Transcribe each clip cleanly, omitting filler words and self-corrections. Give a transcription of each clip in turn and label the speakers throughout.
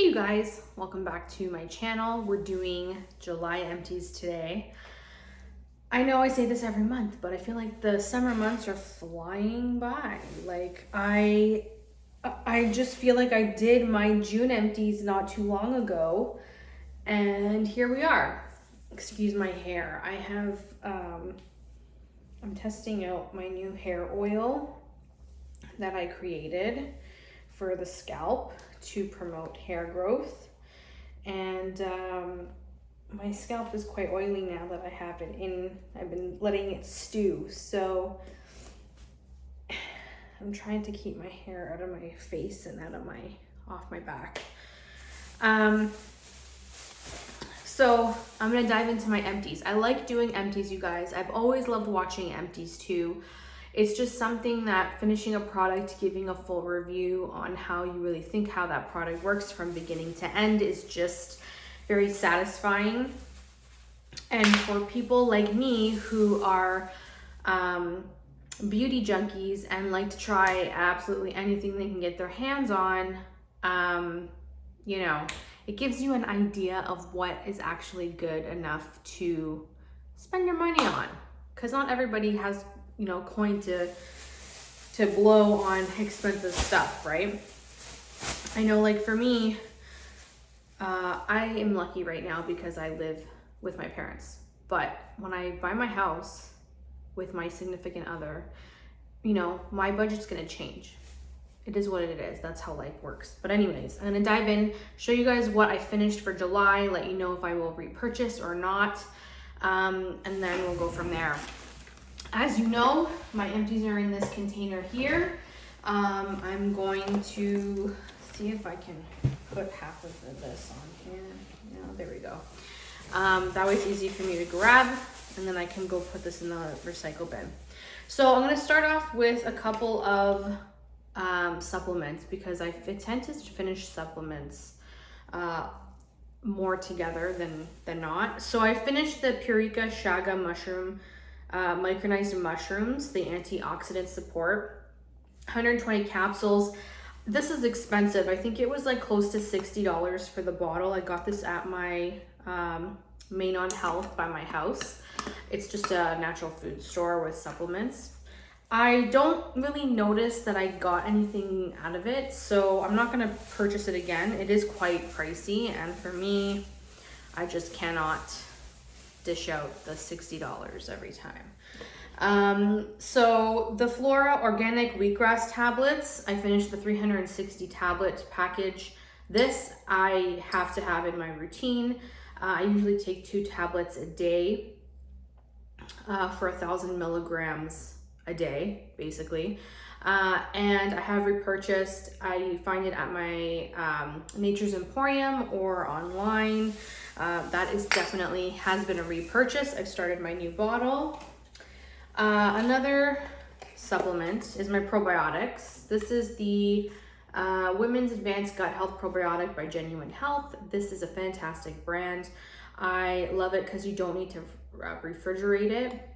Speaker 1: Hey you guys, welcome back to my channel. We're doing July empties today. I know I say this every month, but I feel like the summer months are flying by. Like I just feel like I did my June empties not too long ago, and here we are. Excuse my hair. I have I'm testing out my new hair oil that I created for the scalp to promote hair growth, and my scalp is quite oily now that I have it in. I've been letting it stew, so I'm trying to keep my hair out of my face and out of off my back. So I'm gonna dive into my empties. I like doing empties, you guys. I've always loved watching empties too. It's just something that finishing a product, giving a full review on how you really think how that product works from beginning to end is just very satisfying. And for people like me who are beauty junkies and like to try absolutely anything they can get their hands on, you know, it gives you an idea of what is actually good enough to spend your money on. Because not everybody has, you know, coin to blow on expensive stuff, right? I know, like for me, I am lucky right now because I live with my parents. But when I buy my house with my significant other, you know, my budget's gonna change. It is what it is. That's how life works. But anyways, I'm gonna dive in, show you guys what I finished for July, let you know if I will repurchase or not, and then we'll go from there. As you know, my empties are in this container here. I'm going to see if I can put half of this on here. No, there we go. That way it's easy for me to grab, and then I can go put this in the recycle bin. So I'm gonna start off with a couple of supplements because I tend to finish supplements more together than not. So I finished the Purika Shaga mushroom micronized mushrooms, the antioxidant support, 120 capsules. This is expensive. I think it was like close to $60 for the bottle. I got this at my Main on Health by my house. It's just a natural food store with supplements. I don't really notice that I got anything out of it, so I'm not gonna purchase it again. It is quite pricey, and for me, I just cannot dish out the $60 every time. So the Flora Organic Wheatgrass tablets, I finished the 360 tablet package. This I have to have in my routine. I usually take 2 tablets a day for 1,000 milligrams a day, basically. And I have repurchased. I find it at my Nature's Emporium or online. That is definitely has been a repurchase. I've started my new bottle. Another supplement is my probiotics. This is the Women's Advanced Gut Health Probiotic by Genuine Health. This is a fantastic brand. I love it because you don't need to refrigerate it.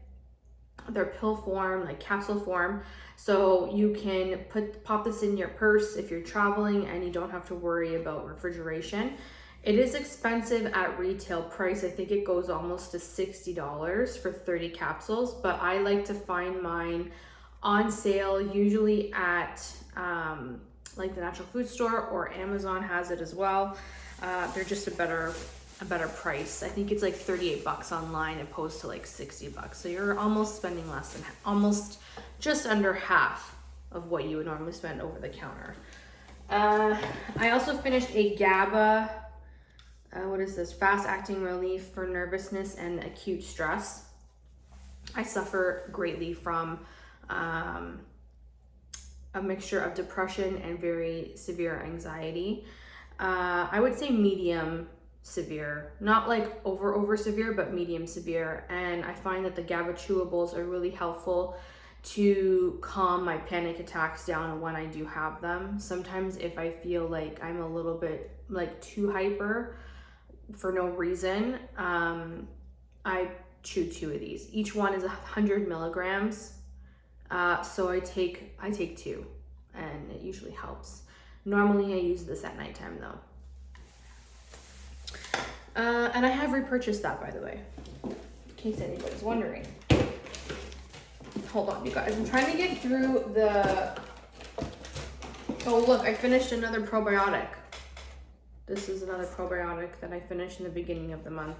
Speaker 1: They're pill form, like capsule form, so you can pop this in your purse if you're traveling and you don't have to worry about refrigeration. It is expensive at retail price. I think it goes almost to $60 for 30 capsules, but I like to find mine on sale, usually at like the natural food store, or Amazon has it as well. They're just a better price. I think it's like 38 bucks online opposed to like 60 bucks. So you're almost spending less than, almost just under half of what you would normally spend over the counter. I also finished a GABA, what is this? Fast acting relief for nervousness and acute stress. I suffer greatly from a mixture of depression and very severe anxiety. I would say medium severe, not like over severe, but medium severe. And I find that the GABA chewables are really helpful to calm my panic attacks down when I do have them. Sometimes if I feel like I'm a little bit like too hyper for no reason, I chew 2 of these. Each one is 100 milligrams. So I take 2 and it usually helps. Normally I use this at nighttime though. And I have repurchased that, by the way, in case anybody's wondering. Hold on, you guys. I'm trying to get through the... Oh, look, I finished another probiotic. This is another probiotic that I finished in the beginning of the month.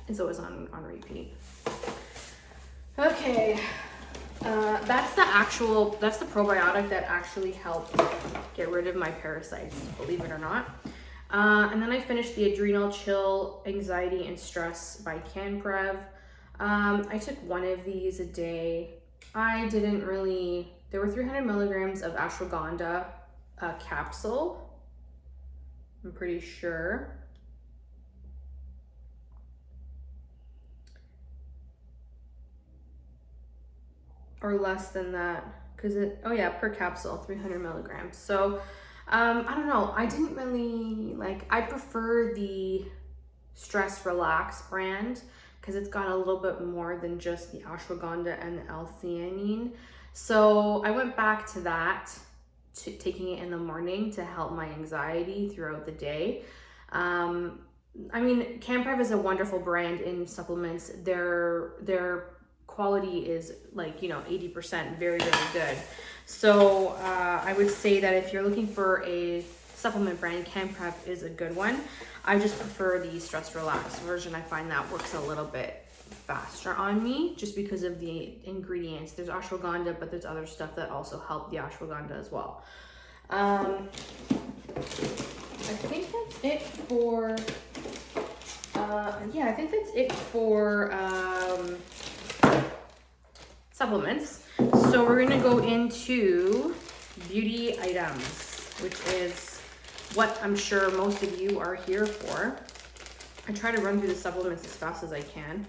Speaker 1: It's always on repeat. Okay. That's the probiotic that actually helped get rid of my parasites, believe it or not. And then I finished the Adrenal Chill, Anxiety and Stress by CanPrev. I took one of these a day. There were 300 milligrams of ashwagandha capsule, I'm pretty sure. Or less than that, because per capsule, 300 milligrams. So, I don't know, I didn't really, I prefer the Stress Relax brand, because it's got a little bit more than just the ashwagandha and the L-theanine. So I went back to that, taking it in the morning to help my anxiety throughout the day. I mean, CanPrev is a wonderful brand in supplements. Their quality is 80%, very, very good. So I would say that if you're looking for a supplement brand, CanPrev is a good one. I just prefer the Stress Relax version. I find that works a little bit faster on me just because of the ingredients. There's ashwagandha, but there's other stuff that also help the ashwagandha as well. I think that's it for, supplements. So we're gonna go into beauty items, which is what I'm sure most of you are here for. I try to run through the supplements as fast as I can.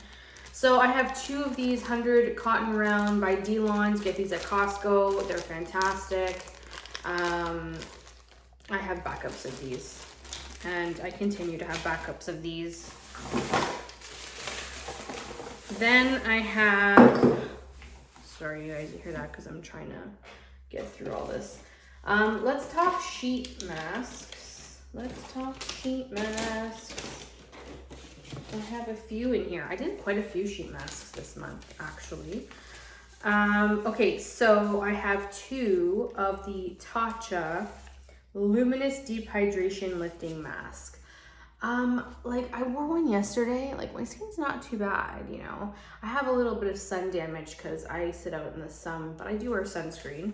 Speaker 1: So I have 2 of these 100 Cotton Round by Delons. Get these at Costco. They're fantastic. I have backups of these, and I continue to have backups of these. Then I have, sorry you guys, you hear that because I'm trying to get through all this. Let's talk sheet masks. I have a few in here. I did quite a few sheet masks this month, actually. Okay, so I have 2 of the Tatcha Luminous Deep Hydration Lifting Mask. I wore one yesterday. My skin's not too bad, you know. I have a little bit of sun damage because I sit out in the sun, but I do wear sunscreen.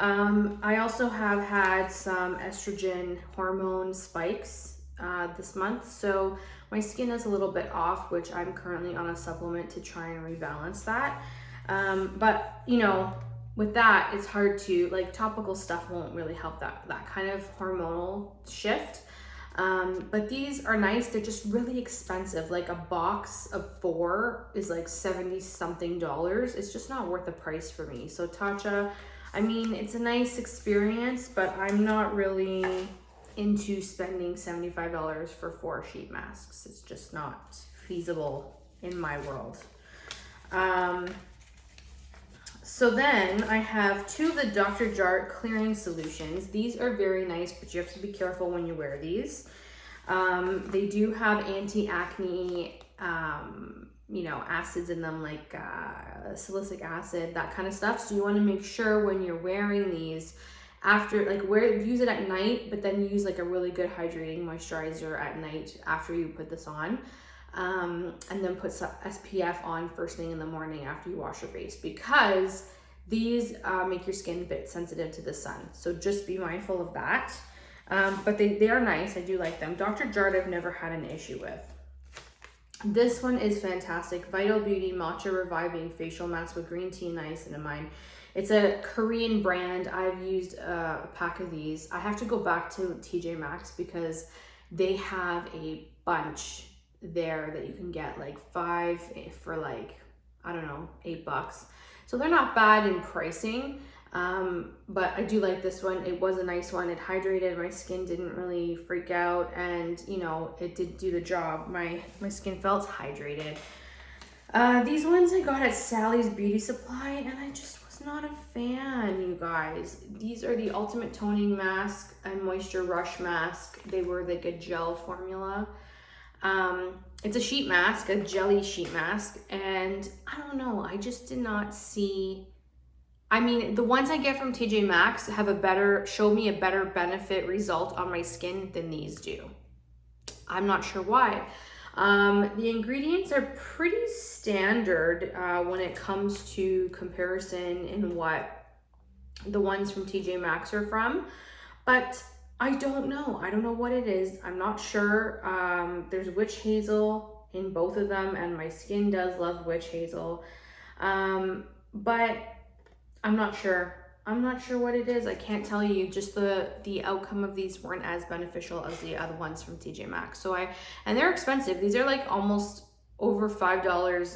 Speaker 1: I also have had some estrogen hormone spikes this month, so my skin is a little bit off, which I'm currently on a supplement to try and rebalance that. But you know, with that, it's hard to, topical stuff won't really help that kind of hormonal shift. But these are nice. They're just really expensive. A box of 4 is $70 something. It's just not worth the price for me. So Tatcha, I mean, it's a nice experience, but I'm not really into spending $75 for 4 sheet masks. It's just not feasible in my world. So then I have 2 of the Dr. Jart clearing solutions. These are very nice, but you have to be careful when you wear these. They do have anti-acne, acids in them, salicylic acid, that kind of stuff. So you want to make sure when you're wearing these, use it at night, but then use a really good hydrating moisturizer at night after you put this on. And then put some SPF on first thing in the morning after you wash your face, because these make your skin a bit sensitive to the sun. So just be mindful of that. But they are nice. I do like them. Dr. Jart I've never had an issue with. This one is fantastic. Vital Beauty Matcha Reviving Facial Mask with green tea and niacinamide. It's a Korean brand. I've used a pack of these. I have to go back to TJ Maxx because they have a bunch there that you can get 5 for I don't know, $8. So they're not bad in pricing, but I do like this one. It was a nice one. It hydrated. My skin didn't really freak out, and you know, it did do the job. My skin felt hydrated. These ones I got at Sally's Beauty Supply, and I just was just not a fan, you guys. These are the Ultimate Toning Mask and Moisture Rush Mask. They were like a gel formula. It's a sheet mask, a jelly sheet mask, and I don't know, I just did not see, I mean, the ones I get from TJ Maxx have show me a better benefit result on my skin than these do. I'm not sure why. The ingredients are pretty standard when it comes to comparison in what the ones from TJ Maxx are from, but I don't know. I don't know what it is. I'm not sure. There's witch hazel in both of them, and my skin does love witch hazel. But I'm not sure. I'm not sure what it is. I can't tell you. Just the outcome of these weren't as beneficial as the other ones from TJ Maxx. And they're expensive. These are like almost over $5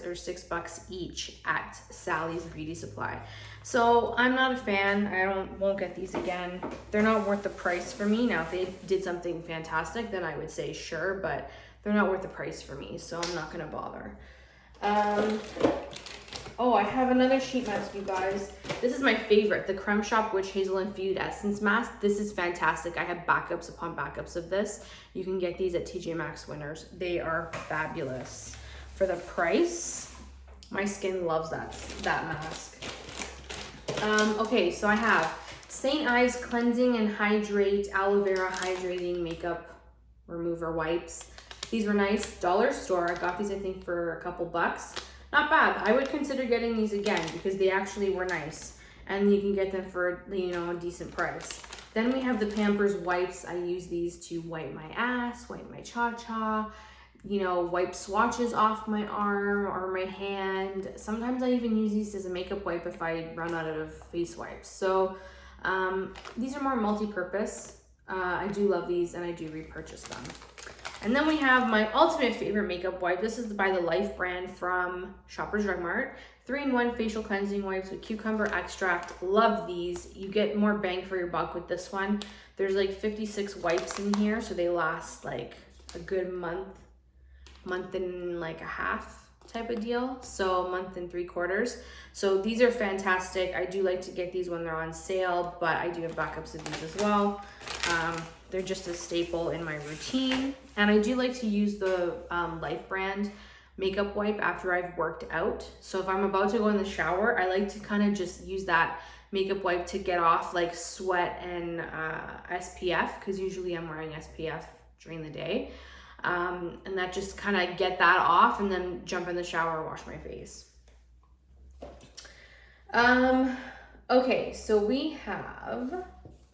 Speaker 1: or $6 each at Sally's Beauty Supply. So I'm not a fan. I won't get these again. They're not worth the price for me. Now, if they did something fantastic, then I would say sure, but they're not worth the price for me, so I'm not gonna bother. Oh, I have another sheet mask, you guys. This is my favorite, the Creme Shop Witch Hazel Infused Essence Mask. This is fantastic. I have backups upon backups of this. You can get these at TJ Maxx Winners. They are fabulous. For the price, my skin loves that mask. Okay, so I have St. Ives Cleansing and Hydrate Aloe Vera Hydrating Makeup Remover Wipes. These were nice, dollar store. I got these, I think, for a couple bucks. Not bad. I would consider getting these again because they actually were nice. And you can get them for, you know, a decent price. Then we have the Pampers wipes. I use these to wipe my ass, wipe my cha-cha, you know, wipe swatches off my arm or my hand. Sometimes I even use these as a makeup wipe if I run out of face wipes. So these are more multi-purpose. I do love these and I do repurchase them. And then we have my ultimate favorite makeup wipe. This is by the Life brand from Shoppers Drug Mart. 3-in-1 facial cleansing wipes with cucumber extract. Love these. You get more bang for your buck with this one. There's like 56 wipes in here, so they last like a good month and like a half type of deal. So a month and 3/4. So these are fantastic. I do like to get these when they're on sale, but I do have backups of these as well. They're just a staple in my routine. And I do like to use the Life brand makeup wipe after I've worked out. So if I'm about to go in the shower, I like to kind of just use that makeup wipe to get off like sweat and SPF, because usually I'm wearing SPF during the day. And that just kind of get that off and then jump in the shower and wash my face. Okay, so we have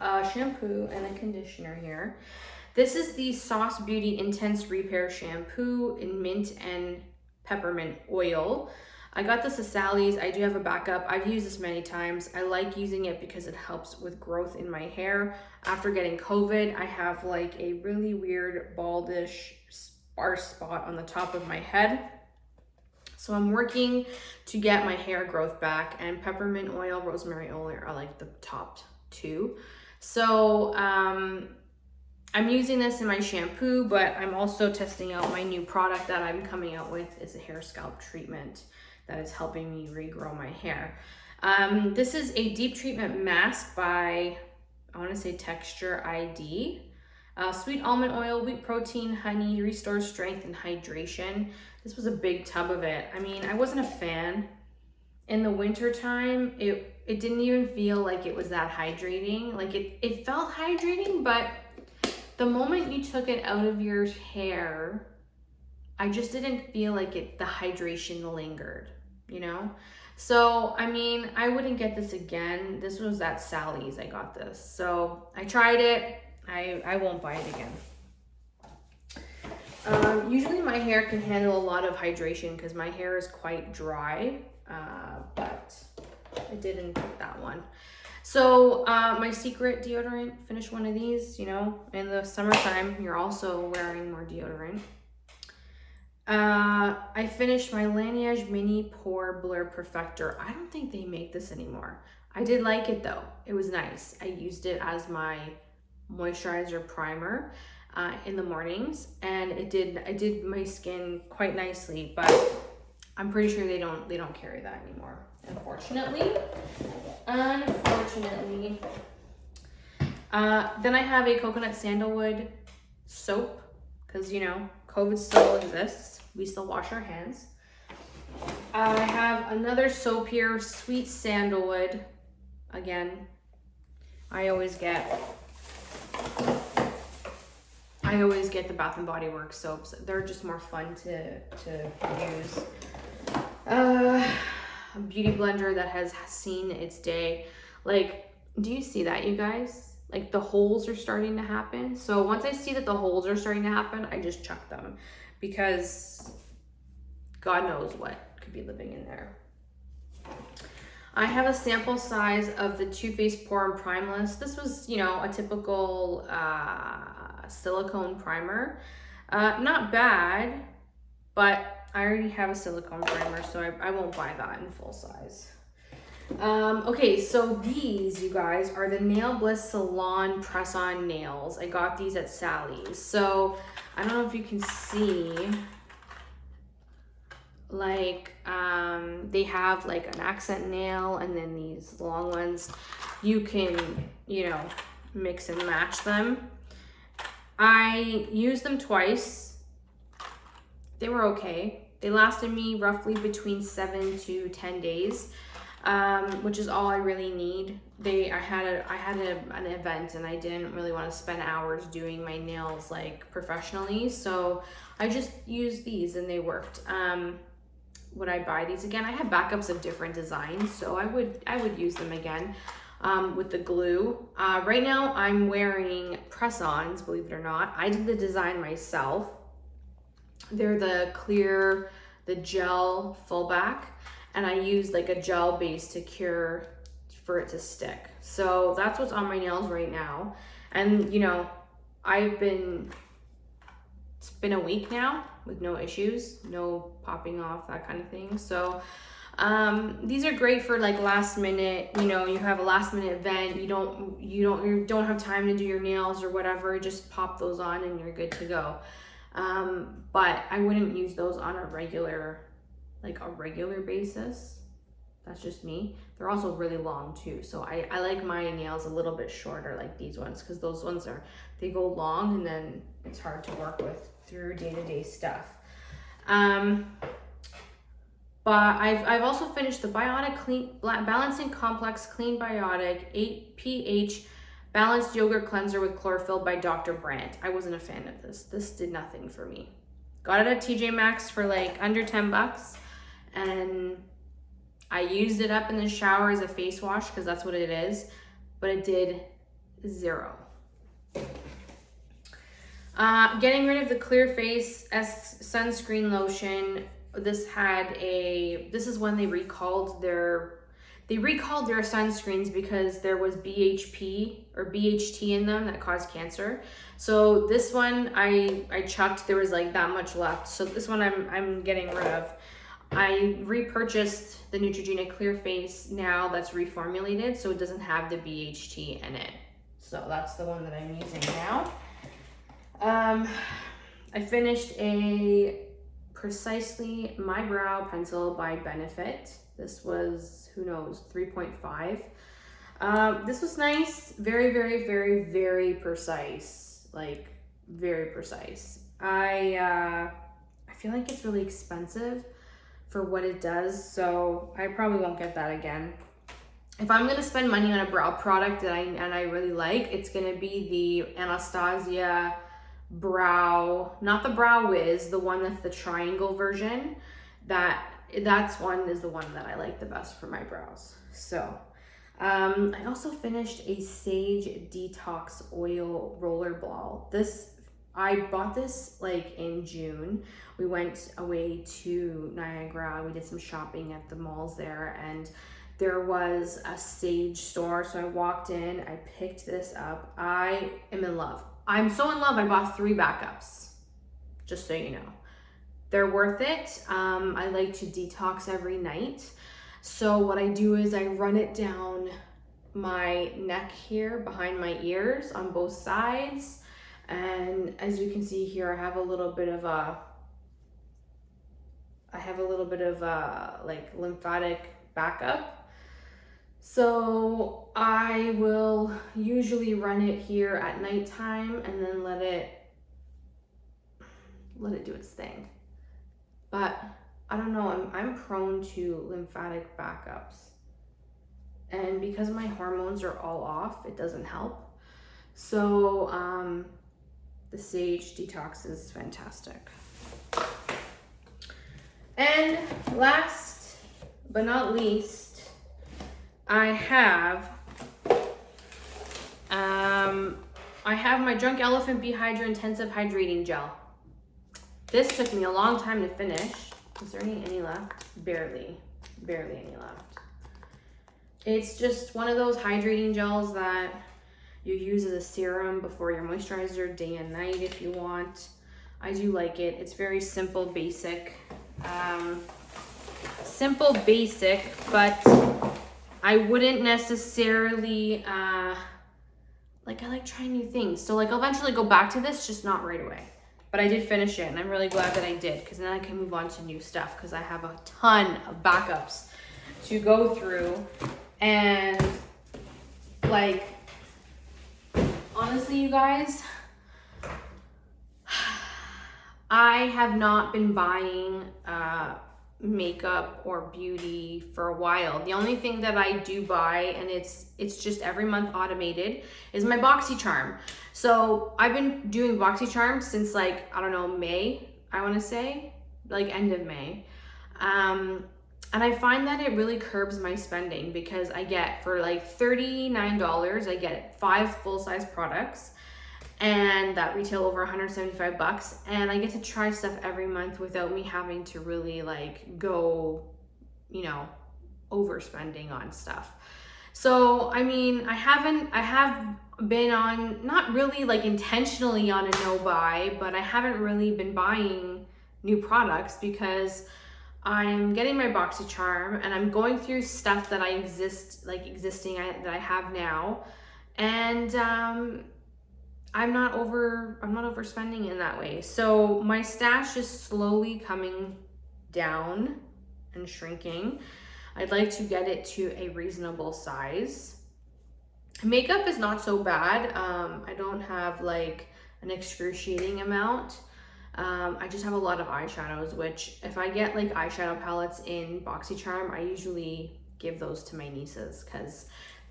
Speaker 1: a shampoo and a conditioner here. This is the Sauce Beauty Intense Repair Shampoo in mint and peppermint oil. I got this at Sally's. I do have a backup. I've used this many times. I like using it because it helps with growth in my hair. After getting COVID, I have like a really weird baldish sparse spot on the top of my head. So I'm working to get my hair growth back, and peppermint oil, rosemary oil are like the top two. So I'm using this in my shampoo, but I'm also testing out my new product that I'm coming out with. It's a hair scalp treatment that is helping me regrow my hair. This is a deep treatment mask by, I want to say Texture ID. Sweet almond oil, wheat protein, honey, restores strength and hydration. This was a big tub of it. I mean, I wasn't a fan. In the winter time, it didn't even feel like it was that hydrating. Like it felt hydrating, but the moment you took it out of your hair, I just didn't feel like the hydration lingered, you know? So, I mean, I wouldn't get this again. This was at Sally's, I got this. So I tried it. I won't buy it again. Usually my hair can handle a lot of hydration because my hair is quite dry, but it didn't pick that one. So my secret deodorant, finish one of these, you know, in the summertime, you're also wearing more deodorant. I finished my Laneige Mini Pore Blur Perfector. I don't think they make this anymore. I did like it though. It was nice. I used it as my moisturizer primer in the mornings, and it did my skin quite nicely, but I'm pretty sure they don't carry that anymore. unfortunately. Then I have a coconut sandalwood soap, because you know, COVID still exists. We still wash our hands. I have another soap here, sweet sandalwood. Again, I always get the Bath and Body Works soaps. They're just more fun to use. A beauty blender that has seen its day. Like, do you see that, you guys? Like, the holes are starting to happen. So once I see that the holes are starting to happen, I just chuck them, because God knows what could be living in there. I have a sample size of the Too Faced Pore and Primeless. This was, you know, a typical silicone primer. Not bad, but I already have a silicone primer, so I won't buy that in full size. Okay, so these, you guys, are the Nail Bliss Salon press-on nails. I got these at Sally's. So I don't know if you can see, like, they have like an accent nail and then these long ones. You can, you know, mix and match them. I used them twice. They were okay. They lasted me roughly between 7 to 10 days, which is all I really need. I had an event and I didn't really want to spend hours doing my nails like professionally, so I just used these and they worked. Would I buy these again? I have backups of different designs, so I would use them again. With the glue. Right now I'm wearing press-ons, believe it or not. I did the design myself. They're the clear, the gel fullback, and I used like a gel base to cure for it to stick. So that's what's on my nails right now. And you know, it's been a week now with no issues, no popping off, that kind of thing. So these are great for like last minute, you know, you have a last minute event, you don't have time to do your nails or whatever, just pop those on and you're good to go. But I wouldn't use those on a regular basis. That's just me. They're also really long too. So I like my nails a little bit shorter, like these ones, because those ones they go long and then it's hard to work with through day-to-day stuff. But I've also finished the Biotic Balancing Complex Clean Biotic 8 pH Balanced Yogurt Cleanser with Chlorophyll by Dr. Brandt. I wasn't a fan of this. This did nothing for me. Got it at TJ Maxx for like under 10 bucks. And I used it up in the shower as a face wash because that's what it is. But it did zero. Getting rid of the Clear Face sunscreen lotion. This is when they recalled their sunscreens because there was BHP or BHT in them that caused cancer. So this one I chucked, there was like that much left. So this one I'm getting rid of. I repurchased the Neutrogena Clear Face now that's reformulated, so it doesn't have the BHT in it. So that's the one that I'm using now. I finished a Precisely My Brow pencil by Benefit. This was, who knows, 3.5. This was nice. Very, very, very, very precise. Like, very precise. I feel like it's really expensive for what it does, so I probably won't get that again. If I'm gonna spend money on a brow product that I really like, it's gonna be the Anastasia Brow, not the Brow Wiz, the one that's the triangle version. That's one is the one that I like the best for my brows. So I also finished a Sage Detox Oil Roller Ball. I bought this like in June. We went away to Niagara. We did some shopping at the malls there, and there was a Sage store. So I walked in, I picked this up. I am in love. I'm so in love, I bought 3 backups, just so you know. They're worth it. I like to detox every night. So what I do is I run it down my neck here, behind my ears on both sides. And as you can see here, I have a little bit of like lymphatic backup. So I will usually run it here at nighttime and then let it do its thing. But I don't know, I'm prone to lymphatic backups. And because my hormones are all off, it doesn't help. So the sage detox is fantastic. And last but not least, I have my Drunk Elephant Bee Hydra Intensive Hydrating Gel. This took me a long time to finish. Is there any left? Barely any left. It's just one of those hydrating gels that you use as a serum before your moisturizer, day and night if you want. I do like it. It's very simple, basic. But I wouldn't necessarily, I like trying new things. So I'll eventually go back to this, just not right away. But I did finish it, and I'm really glad that I did, because then I can move on to new stuff, because I have a ton of backups to go through. And honestly, you guys, I have not been buying makeup or beauty for a while. The only thing that I do buy, and it's just every month automated, is my BoxyCharm. So I've been doing BoxyCharm since I don't know, May, I want to say, end of May. And I find that it really curbs my spending, because I get, for $39, I get 5 full-size products, and that retail over $175, and I get to try stuff every month without me having to really go, overspending on stuff. So I mean, I have been on, not really intentionally on a no buy, but I haven't really been buying new products, because I'm getting my BoxyCharm and I'm going through stuff that that I have now, and I'm not overspending in that way. So my stash is slowly coming down and shrinking. I'd like to get it to a reasonable size. Makeup is not so bad. I don't have an excruciating amount. I just have a lot of eyeshadows, which if I get eyeshadow palettes in BoxyCharm, I usually give those to my nieces, because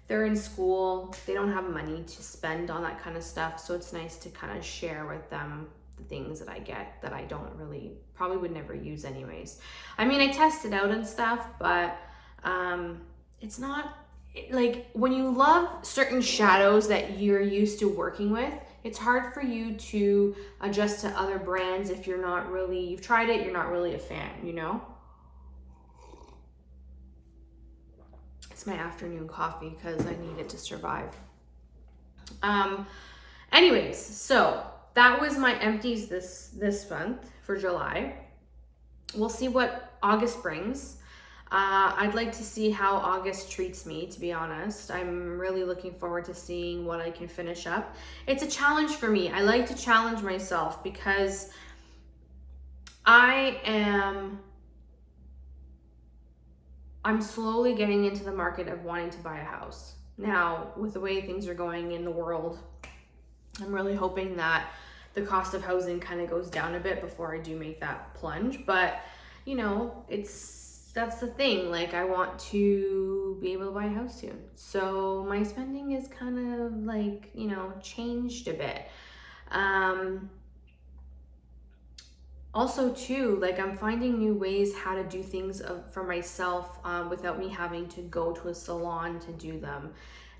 Speaker 1: they're in school, they don't have money to spend on that kind of stuff. So it's nice to kind of share with them the things that I get that I probably would never use anyways. I mean, I test it out and stuff, but it's not when you love certain shadows that you're used to working with, it's hard for you to adjust to other brands if you've tried it, you're not really a fan, It's my afternoon coffee because I need it to survive. Anyways, so that was my empties this month for July. We'll see what August brings. I'd like to see how August treats me, to be honest. I'm really looking forward to seeing what I can finish up. It's a challenge for me. I like to challenge myself, because I'm slowly getting into the market of wanting to buy a house. Now, with the way things are going in the world, I'm really hoping that the cost of housing kind of goes down a bit before I do make that plunge. But, that's the thing. I want to be able to buy a house soon. So my spending is kind of changed a bit. Also too, I'm finding new ways how to do things for myself without me having to go to a salon to do them.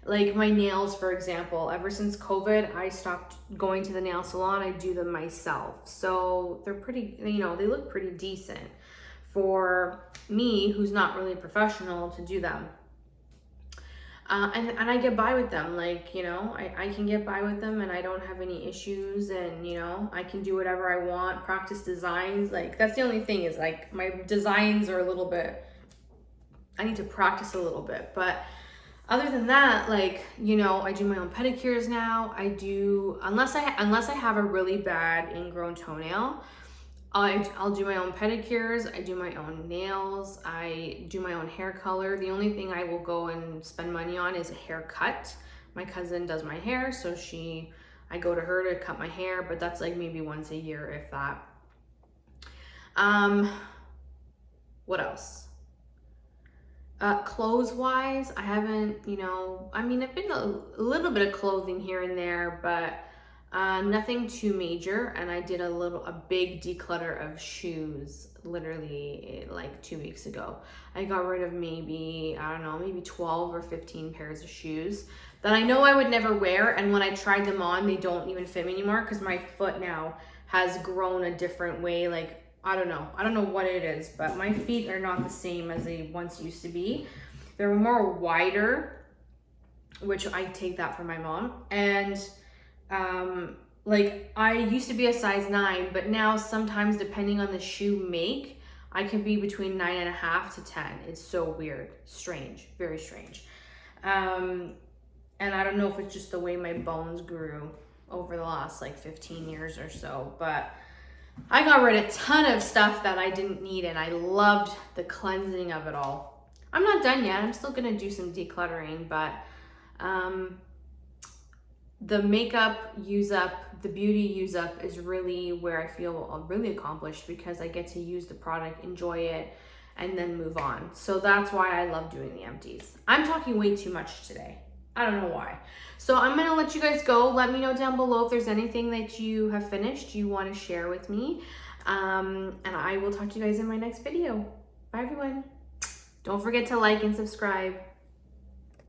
Speaker 1: My nails, for example, ever since COVID, I stopped going to the nail salon. I do them myself. So they're pretty, they look pretty decent for me, who's not really a professional, to do them. And I get by with them, I can get by with them, and I don't have any issues, and I can do whatever I want, practice designs. That's the only thing, is my designs are a little bit, I need to practice a little bit, but other than that, I do my own pedicures now. I do, unless I have a really bad ingrown toenail, I'll do my own pedicures, I do my own nails, I do my own hair color. The only thing I will go and spend money on is a haircut. My cousin does my hair, so I go to her to cut my hair, but that's like maybe once a year, if that. What else? Clothes wise, I haven't, I mean, I've been a little bit of clothing here and there, but nothing too major. And I did a big declutter of shoes literally like 2 weeks ago. I got rid of maybe, I don't know, maybe 12 or 15 pairs of shoes that I know I would never wear. And when I tried them on, they don't even fit me anymore because my foot now has grown a different way. Like, I don't know what it is, but my feet are not the same as they once used to be. They're more wider, which I take that from my mom. And like I used to be a size 9, but now sometimes depending on the shoe make, I can be between 9.5 to 10. It's so weird, strange, very strange. And I don't know if it's just the way my bones grew over the last like 15 years or so, but I got rid of a ton of stuff that I didn't need, and I loved the cleansing of it all. I'm not done yet. I'm still gonna do some decluttering, but the makeup use up, the beauty use up is really where I feel really accomplished because I get to use the product, enjoy it, and then move on. So that's why I love doing the empties. I'm talking way too much today. I don't know why. So I'm gonna let you guys go. Let me know down below if there's anything that you have finished you want to share with me. And I will talk to you guys in my next video. Bye everyone. Don't forget to like and subscribe.